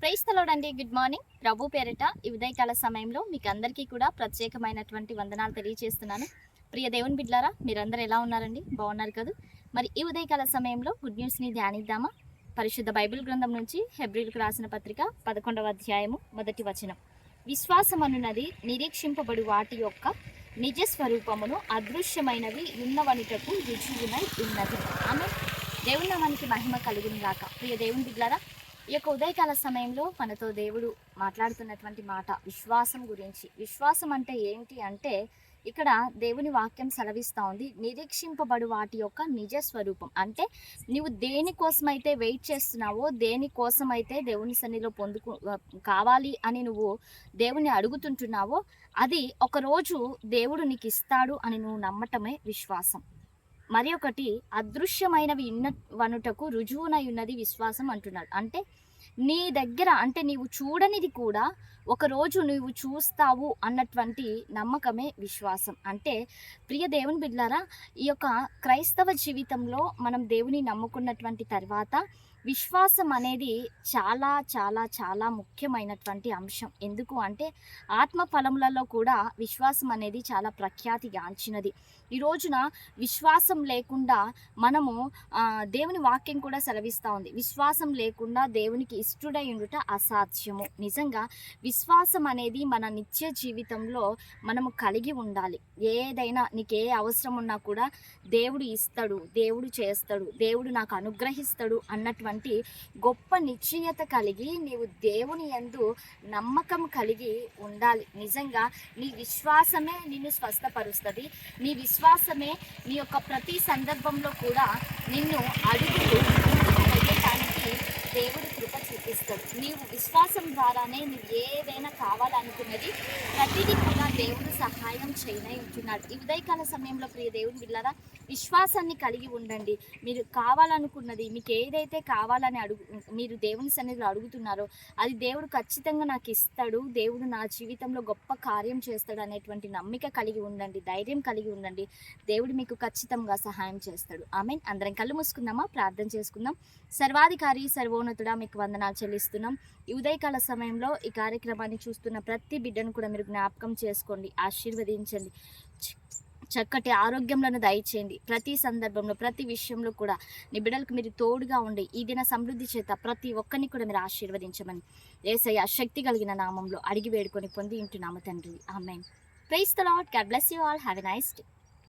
Praise the lord అండి. Good morning. ప్రభు పేరిట ఈ ఉదయకాల సమయంలో మీకు అందరికీ కూడా ప్రత్యేకమైనటువంటి వందనాలు తెలియజేస్తున్నాను. ప్రియ దేవుని బిడ్డలారా, మీరందరూ ఎలా ఉన్నారండి? బాగున్నారు కదా? మరి ఈ ఉదయకాల సమయంలో గుడ్ న్యూస్ని ధ్యానిద్దామా? పరిశుద్ధ బైబిల్ గ్రంథం నుంచి హెబ్రీలకు రాసిన పత్రిక 11వ అధ్యాయము 1వ వచనం. విశ్వాసం అనున్నది నిరీక్షింపబడు వాటి యొక్క నిజ స్వరూపమును అదృశ్యమైనవి ఉన్నవనిటకు రుజువునై ఉన్నది. ఆమె దేవుని నామానికి మహిమ కలుగును గాక. ప్రియ దేవుని బిడ్డలారా, ఈ యొక్క ఉదయకాల సమయంలో మనతో దేవుడు మాట్లాడుతున్నటువంటి మాట విశ్వాసం గురించి. విశ్వాసం అంటే ఏంటి అంటే, ఇక్కడ దేవుని వాక్యం సెలవిస్తూ ఉంది, నిరీక్షింపబడు వాటి యొక్క నిజ స్వరూపం. అంటే నువ్వు దేనికోసమైతే వెయిట్ చేస్తున్నావో, దేనికోసమైతే దేవుని సన్నిధిలో కావాలి అని నువ్వు దేవుని అడుగుతుంటున్నావో, అది ఒకరోజు దేవుడు నీకు ఇస్తాడు అని నువ్వు నమ్మటమే విశ్వాసం. మరి ఒకటి, అదృశ్యమైనవి వనుటకు రుజువునై ఉన్నది విశ్వాసం అంటున్నాడు. అంటే నీ దగ్గర, అంటే నీవు చూడనిది కూడా ఒకరోజు నువ్వు చూస్తావు అన్నటువంటి నమ్మకమే విశ్వాసం. అంటే ప్రియ దేవుని బిడ్డలారా, ఈ యొక్క క్రైస్తవ జీవితంలో మనం దేవుని నమ్ముకున్నటువంటి తర్వాత విశ్వాసం అనేది చాలా చాలా చాలా ముఖ్యమైనటువంటి అంశం. ఎందుకు అంటే ఆత్మ ఫలములలో కూడా విశ్వాసం అనేది చాలా ప్రఖ్యాతిగాంచినది. ఈ రోజున విశ్వాసం లేకుండా మనము దేవుని వాక్యం కూడా సెలవిస్తూ ఉంది, విశ్వాసం లేకుండా దేవునికి ఇష్టడై ఉండుట అసాధ్యము. నిజంగా విశ్వాసం అనేది మన నిత్య జీవితంలో మనము కలిగి ఉండాలి. ఏదైనా నీకు ఏ అవసరం ఉన్నా కూడా దేవుడు ఇస్తాడు, దేవుడు చేస్తాడు, దేవుడు నాకు అనుగ్రహిస్తాడు అన్నటువంటి గొప్ప నిశ్చయత కలిగి నీవు దేవుని యందు నమ్మకం కలిగి ఉండాలి. నిజంగా నీ విశ్వాసమే నిన్ను స్వస్థపరుస్తుంది. నీ విశ్వాసమే నీ యొక్క ప్రతి సందర్భంలో కూడా నిన్ను అడుగుతూ వెళ్ళటానికి దేవుడు కృప చూపిస్తాడు. నీవు విశ్వాసం ద్వారానే నువ్వు ఏదైనా కావాలనుకున్నది ప్రతిదీ కూడా దేవుడు సహాయం చేయనై ఉంటున్నాడు. ఈ ఉదయకాల సమయంలో ప్రియ దేవుని బిడ్డలారా, విశ్వాసాన్ని కలిగి ఉండండి. మీరు కావాలనుకున్నది, మీకు ఏదైతే కావాలని మీరు దేవుని సన్నిధిలో అడుగుతున్నారో అది దేవుడు ఖచ్చితంగా నాకు ఇస్తాడు, దేవుడు నా జీవితంలో గొప్ప కార్యం చేస్తాడు అనేటువంటి నమ్మిక కలిగి ఉండండి, ధైర్యం కలిగి ఉండండి. దేవుడు మీకు ఖచ్చితంగా సహాయం చేస్తాడు. ఆమేన్. అందరం కళ్ళు మూసుకుందామా? ప్రార్థన చేసుకుందాం. సర్వాధికారి సర్వోన్నతుడా, మీకు వందనాలు చెల్లిస్తున్నాం. ఈ ఉదయకాల సమయంలో ఈ కార్యక్రమాన్ని చూస్తున్న ప్రతి బిడ్డను కూడా మీరు జ్ఞాపకం చేసుకోండి, ఆశీర్వదించండి, చక్కటి ఆరోగ్యంలను దయచేయండి. ప్రతి సందర్భంలో ప్రతి విషయంలో కూడా నీ బిడ్డలకు మీరు తోడుగా ఉండి ఈ దిన సమృద్ధి చేత ప్రతి ఒక్కరిని కూడా మీరు ఆశీర్వదించమని యేసయ్య శక్తి కలిగిన నామంలో అడిగి వేడుకొని పొంది ఉంటున్నాము తండ్రి. Amen. Praise the lord. God bless you all. Have a nice day.